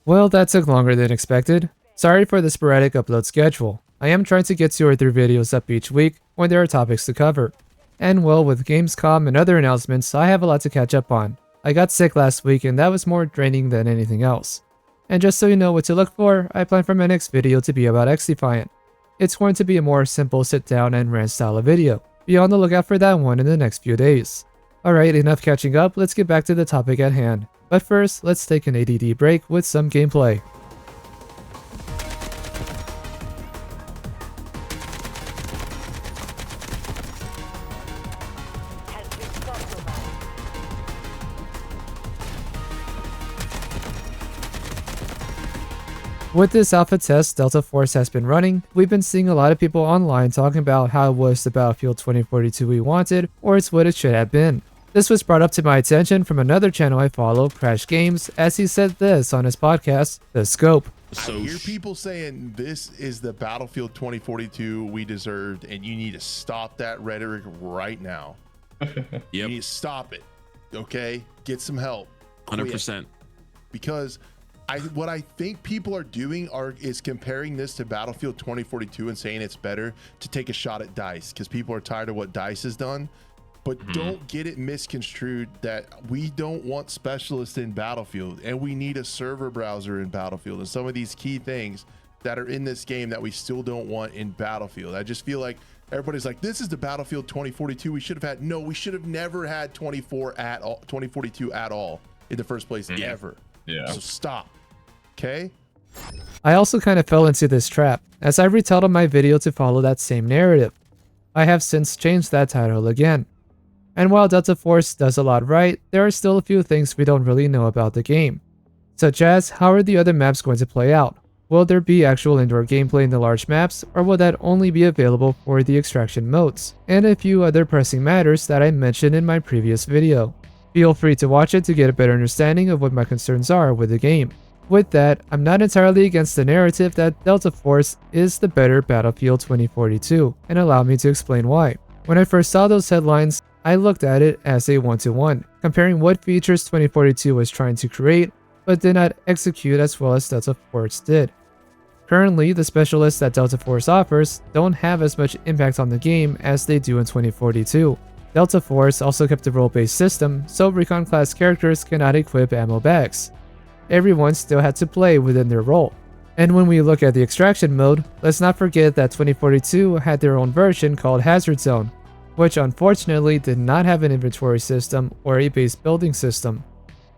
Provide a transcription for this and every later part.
Well, that took longer than expected. Sorry for the sporadic upload schedule. I am trying to get 2 or 3 videos up each week when there are topics to cover. And well, with Gamescom and other announcements, I have a lot to catch up on. I got sick last week and that was more draining than anything else. And just so you know what to look for, I plan for my next video to be about XDefiant. It's going to be a more simple sit down and rant style of video. Be on the lookout for that one in the next few days. Alright, enough catching up, let's get back to the topic at hand. But first, let's take an ADD break with some gameplay. With this alpha test Delta Force has been running, we've been seeing a lot of people online talking about how it was the Battlefield 2042 we wanted, or it's what it should have been. This was brought up to my attention from another channel I follow, Crash Games, as he said this on his podcast, The Scope. I hear people saying this is the Battlefield 2042 we deserved, and you need to stop that rhetoric right now. You need to stop it, okay? Get some help. 100%. Because what I think people are doing is comparing this to Battlefield 2042 and saying it's better to take a shot at DICE because people are tired of what DICE has done. But don't get it misconstrued that we don't want specialists in Battlefield and we need a server browser in Battlefield and some of these key things that are in this game that we still don't want in Battlefield. I just feel like everybody's like, this is the Battlefield 2042 we should have had. No, we should have never had 2042 at all in the first place, ever. Yeah. So stop. Okay. I also kind of fell into this trap as I retitled my video to follow that same narrative. I have since changed that title again. And while Delta Force does a lot right, there are still a few things we don't really know about the game. Such as, how are the other maps going to play out? Will there be actual indoor gameplay in the large maps, or will that only be available for the extraction modes? And a few other pressing matters that I mentioned in my previous video. Feel free to watch it to get a better understanding of what my concerns are with the game. With that, I'm not entirely against the narrative that Delta Force is the better Battlefield 2042, and allow me to explain why. When I first saw those headlines, I looked at it as a one-to-one, comparing what features 2042 was trying to create, but did not execute as well as Delta Force did. Currently, the specialists that Delta Force offers don't have as much impact on the game as they do in 2042. Delta Force also kept a role-based system, so Recon class characters cannot equip ammo bags. Everyone still had to play within their role. And when we look at the extraction mode, let's not forget that 2042 had their own version called Hazard Zone, which unfortunately did not have an inventory system or a base building system.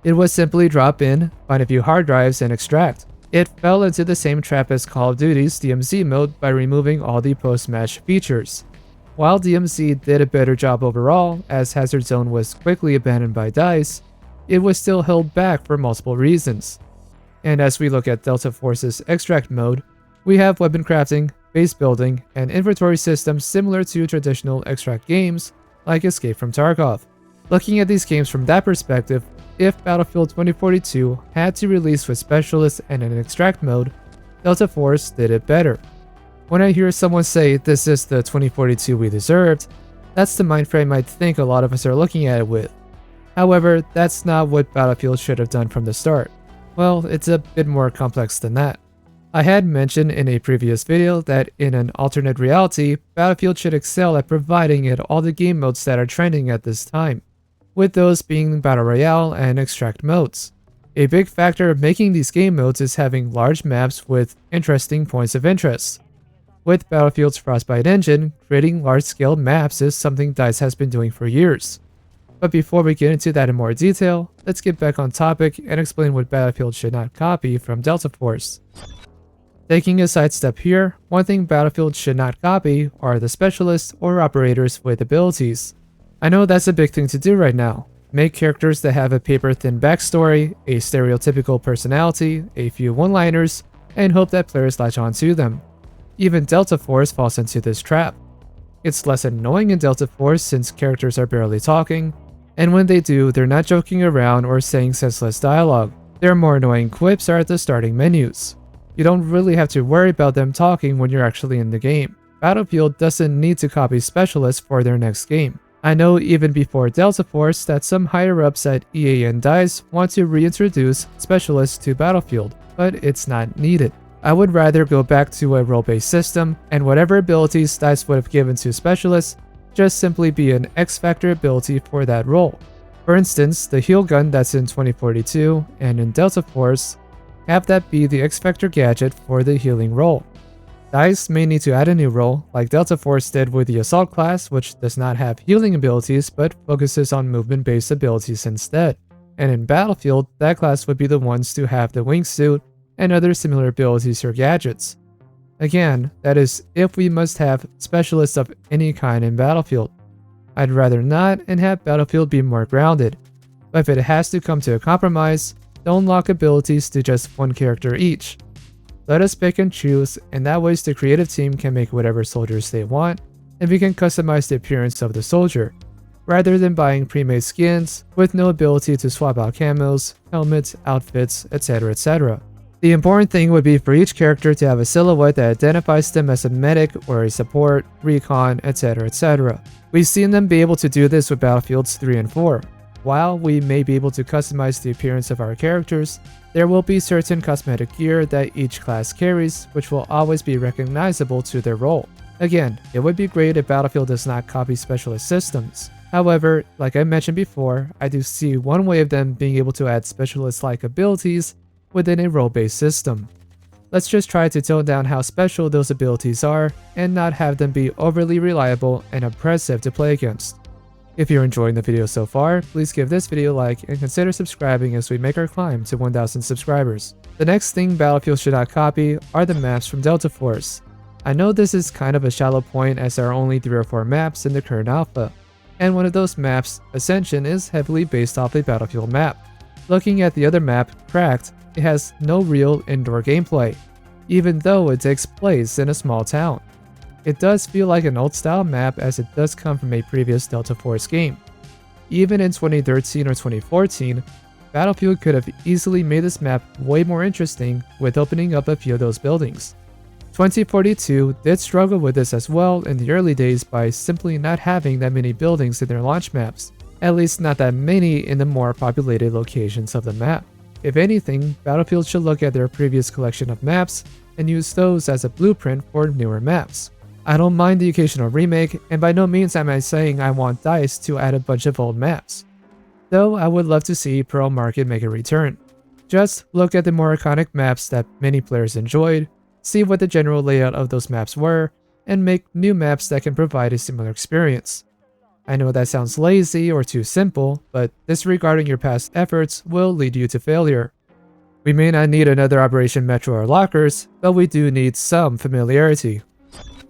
It was simply drop in, find a few hard drives, and extract. It fell into the same trap as Call of Duty's DMZ mode by removing all the post-match features. While DMZ did a better job overall, as Hazard Zone was quickly abandoned by DICE, it was still held back for multiple reasons. And as we look at Delta Force's extract mode, we have weapon crafting, base building, and inventory systems similar to traditional extract games like Escape from Tarkov. Looking at these games from that perspective, if Battlefield 2042 had to release with specialists and an extract mode, Delta Force did it better. When I hear someone say this is the 2042 we deserved, that's the mind frame I think a lot of us are looking at it with. However, that's not what Battlefield should have done from the start. Well, it's a bit more complex than that. I had mentioned in a previous video that in an alternate reality, Battlefield should excel at providing it all the game modes that are trending at this time, with those being Battle Royale and Extract modes. A big factor of making these game modes is having large maps with interesting points of interest. With Battlefield's Frostbite engine, creating large-scale maps is something DICE has been doing for years. But before we get into that in more detail, let's get back on topic and explain what Battlefield should not copy from Delta Force. Taking a sidestep here, one thing Battlefield should not copy are the specialists or operators with abilities. I know that's a big thing to do right now. Make characters that have a paper-thin backstory, a stereotypical personality, a few one-liners, and hope that players latch on to them. Even Delta Force falls into this trap. It's less annoying in Delta Force since characters are barely talking, and when they do, they're not joking around or saying senseless dialogue. Their more annoying quips are at the starting menus. You don't really have to worry about them talking when you're actually in the game. Battlefield doesn't need to copy specialists for their next game. I know even before Delta Force that some higher-ups at EA and DICE want to reintroduce specialists to Battlefield, but it's not needed. I would rather go back to a role-based system, and whatever abilities DICE would have given to specialists just simply be an X-Factor ability for that role. For instance, the heal gun that's in 2042 and in Delta Force, have that be the X-Factor gadget for the healing role. DICE may need to add a new role, like Delta Force did with the Assault class, which does not have healing abilities but focuses on movement-based abilities instead. And in Battlefield, that class would be the ones to have the wingsuit and other similar abilities or gadgets. Again, that is if we must have specialists of any kind in Battlefield. I'd rather not and have Battlefield be more grounded. But if it has to come to a compromise, don't lock abilities to just one character each. Let us pick and choose, and that way the creative team can make whatever soldiers they want, and we can customize the appearance of the soldier, rather than buying pre-made skins with no ability to swap out camos, helmets, outfits, etc. etc. The important thing would be for each character to have a silhouette that identifies them as a medic or a support, recon, etc. etc. We've seen them be able to do this with Battlefields 3 and 4. While we may be able to customize the appearance of our characters, there will be certain cosmetic gear that each class carries, which will always be recognizable to their role. Again, it would be great if Battlefield does not copy specialist systems. However, like I mentioned before, I do see one way of them being able to add specialist-like abilities within a role-based system. Let's just try to tone down how special those abilities are and not have them be overly reliable and oppressive to play against. If you're enjoying the video so far, please give this video a like and consider subscribing as we make our climb to 1,000 subscribers. The next thing Battlefield should not copy are the maps from Delta Force. I know this is kind of a shallow point as there are only 3 or 4 maps in the current alpha, and one of those maps, Ascension, is heavily based off a Battlefield map. Looking at the other map, Cracked, it has no real indoor gameplay, even though it takes place in a small town. It does feel like an old style map as it does come from a previous Delta Force game. Even in 2013 or 2014, Battlefield could have easily made this map way more interesting with opening up a few of those buildings. 2042 did struggle with this as well in the early days by simply not having that many buildings in their launch maps, at least not that many in the more populated locations of the map. If anything, Battlefield should look at their previous collection of maps and use those as a blueprint for newer maps. I don't mind the occasional remake, and by no means am I saying I want DICE to add a bunch of old maps. Though I would love to see Pearl Market make a return. Just look at the more iconic maps that many players enjoyed, see what the general layout of those maps were, and make new maps that can provide a similar experience. I know that sounds lazy or too simple, but disregarding your past efforts will lead you to failure. We may not need another Operation Metro or lockers, but we do need some familiarity.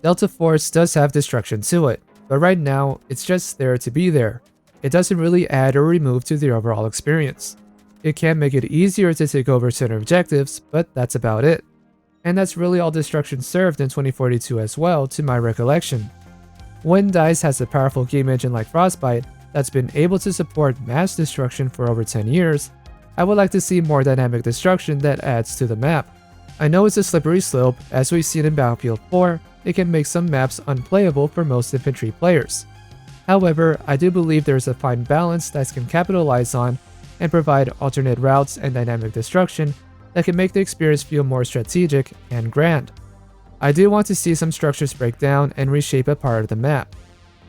Delta Force does have destruction to it, but right now, it's just there to be there. It doesn't really add or remove to the overall experience. It can make it easier to take over certain objectives, but that's about it. And that's really all destruction served in 2042 as well, to my recollection. When DICE has a powerful game engine like Frostbite that's been able to support mass destruction for over 10 years, I would like to see more dynamic destruction that adds to the map. I know it's a slippery slope, as we've seen in Battlefield 4, it can make some maps unplayable for most infantry players. However, I do believe there is a fine balance that can capitalize on and provide alternate routes and dynamic destruction that can make the experience feel more strategic and grand. I do want to see some structures break down and reshape a part of the map.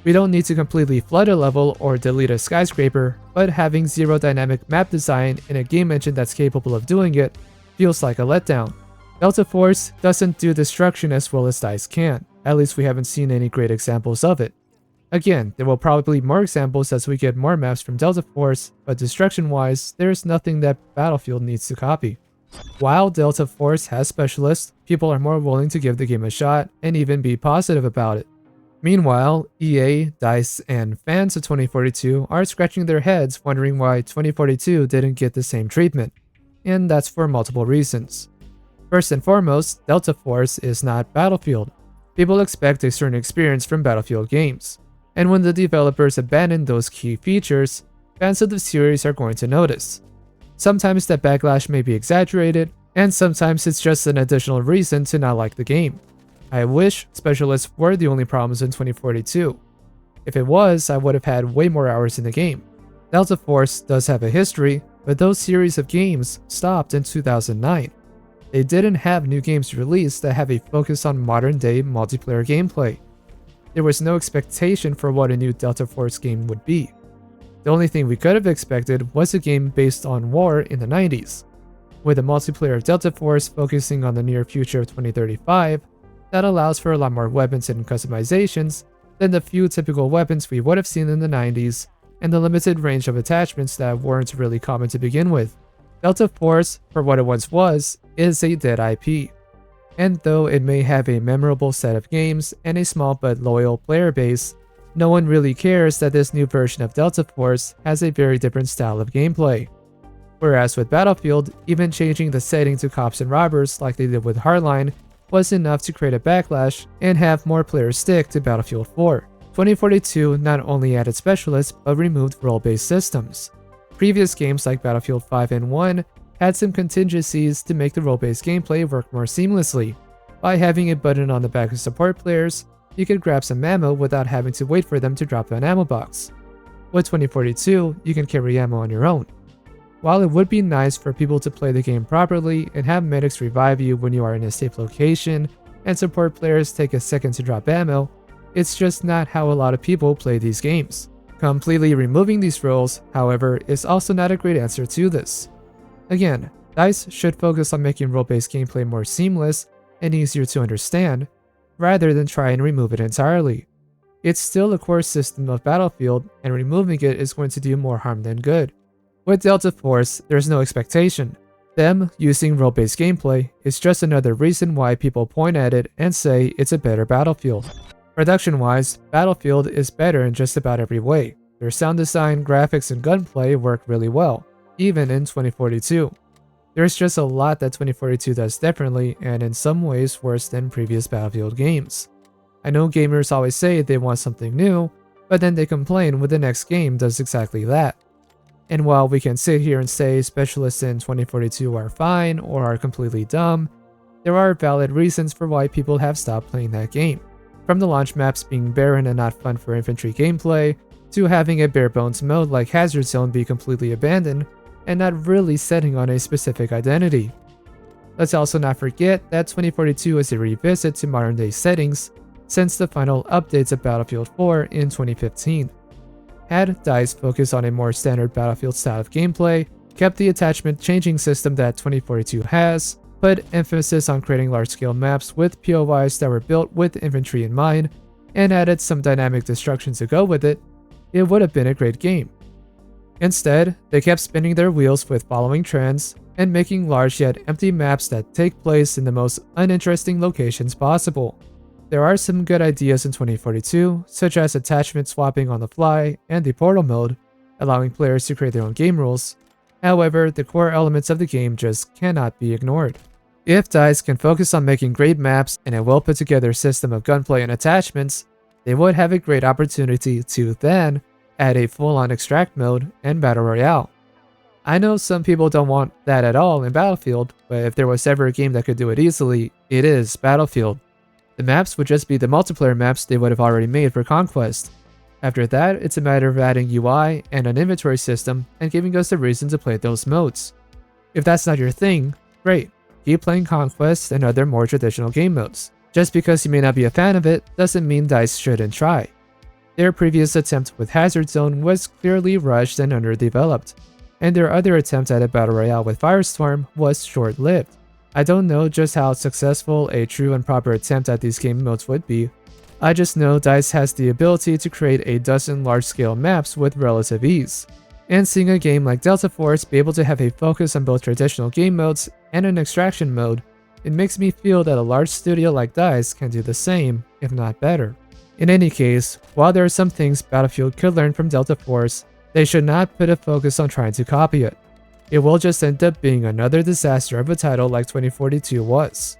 We don't need to completely flood a level or delete a skyscraper, but having zero dynamic map design in a game engine that's capable of doing it feels like a letdown. Delta Force doesn't do destruction as well as DICE can, at least we haven't seen any great examples of it. Again, there will probably be more examples as we get more maps from Delta Force, but destruction-wise, there's nothing that Battlefield needs to copy. While Delta Force has specialists, people are more willing to give the game a shot and even be positive about it. Meanwhile, EA, DICE, and fans of 2042 are scratching their heads wondering why 2042 didn't get the same treatment, and that's for multiple reasons. First and foremost, Delta Force is not Battlefield. People expect a certain experience from Battlefield games, and when the developers abandon those key features, fans of the series are going to notice. Sometimes that backlash may be exaggerated, and sometimes it's just an additional reason to not like the game. I wish specialists were the only problems in 2042. If it was, I would have had way more hours in the game. Delta Force does have a history, but those series of games stopped in 2009. They didn't have new games released that have a focus on modern-day multiplayer gameplay. There was no expectation for what a new Delta Force game would be. The only thing we could have expected was a game based on war in the 90s. With a multiplayer of Delta Force focusing on the near future of 2035, that allows for a lot more weapons and customizations than the few typical weapons we would have seen in the 90s, and the limited range of attachments that weren't really common to begin with. Delta Force, for what it once was, is a dead IP. And though it may have a memorable set of games and a small but loyal player base, no one really cares that this new version of Delta Force has a very different style of gameplay. Whereas with Battlefield, even changing the setting to cops and robbers like they did with Hardline was enough to create a backlash and have more players stick to Battlefield 4. 2042 not only added specialists but removed role-based systems. Previous games like Battlefield 5 and 1 had some contingencies to make the role-based gameplay work more seamlessly. By having a button on the back of support players, you could grab some ammo without having to wait for them to drop an ammo box. With 2042, you can carry ammo on your own. While it would be nice for people to play the game properly and have medics revive you when you are in a safe location, and support players take a second to drop ammo, it's just not how a lot of people play these games. Completely removing these roles, however, is also not a great answer to this. Again, DICE should focus on making role-based gameplay more seamless and easier to understand, rather than try and remove it entirely. It's still a core system of Battlefield, and removing it is going to do more harm than good. With Delta Force, there's no expectation. Them using role-based gameplay is just another reason why people point at it and say it's a better Battlefield. Production-wise, Battlefield is better in just about every way. Their sound design, graphics, and gunplay work really well, even in 2042. There's just a lot that 2042 does differently and in some ways worse than previous Battlefield games. I know gamers always say they want something new, but then they complain when the next game does exactly that. And while we can sit here and say specialists in 2042 are fine or are completely dumb, there are valid reasons for why people have stopped playing that game. From the launch maps being barren and not fun for infantry gameplay, to having a bare bones mode like Hazard Zone be completely abandoned, and not really setting on a specific identity. Let's also not forget that 2042 is a revisit to modern day settings since the final updates of Battlefield 4 in 2015. Had DICE focused on a more standard Battlefield style of gameplay, kept the attachment changing system that 2042 has, put emphasis on creating large-scale maps with POIs that were built with infantry in mind, and added some dynamic destruction to go with it, it would have been a great game. Instead, they kept spinning their wheels with following trends and making large yet empty maps that take place in the most uninteresting locations possible. There are some good ideas in 2042, such as attachment swapping on the fly and the portal mode, allowing players to create their own game rules. However, the core elements of the game just cannot be ignored. If DICE can focus on making great maps and a well put together system of gunplay and attachments, they would have a great opportunity to then add a full-on extract mode and battle royale. I know some people don't want that at all in Battlefield, but if there was ever a game that could do it easily, it is Battlefield. The maps would just be the multiplayer maps they would have already made for Conquest. After that, it's a matter of adding UI and an inventory system and giving us a reason to play those modes. If that's not your thing, great. Keep playing Conquest and other more traditional game modes. Just because you may not be a fan of it doesn't mean DICE shouldn't try. Their previous attempt with Hazard Zone was clearly rushed and underdeveloped, and their other attempt at a battle royale with Firestorm was short-lived. I don't know just how successful a true and proper attempt at these game modes would be. I just know DICE has the ability to create a dozen large-scale maps with relative ease. And seeing a game like Delta Force be able to have a focus on both traditional game modes and an extraction mode, it makes me feel that a large studio like DICE can do the same, if not better. In any case, while there are some things Battlefield could learn from Delta Force, they should not put a focus on trying to copy it. It will just end up being another disaster of a title like 2042 was.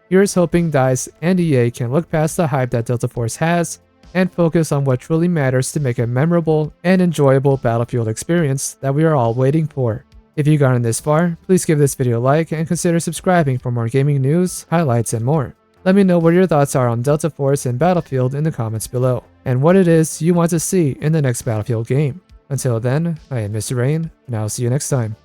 Here's hoping DICE and EA can look past the hype that Delta Force has and focus on what truly matters to make a memorable and enjoyable Battlefield experience that we are all waiting for. If you've gotten this far, please give this video a like and consider subscribing for more gaming news, highlights, and more. Let me know what your thoughts are on Delta Force and Battlefield in the comments below. and what it is you want to see in the next Battlefield game. Until then, I am Mr. Rain, and I'll see you next time.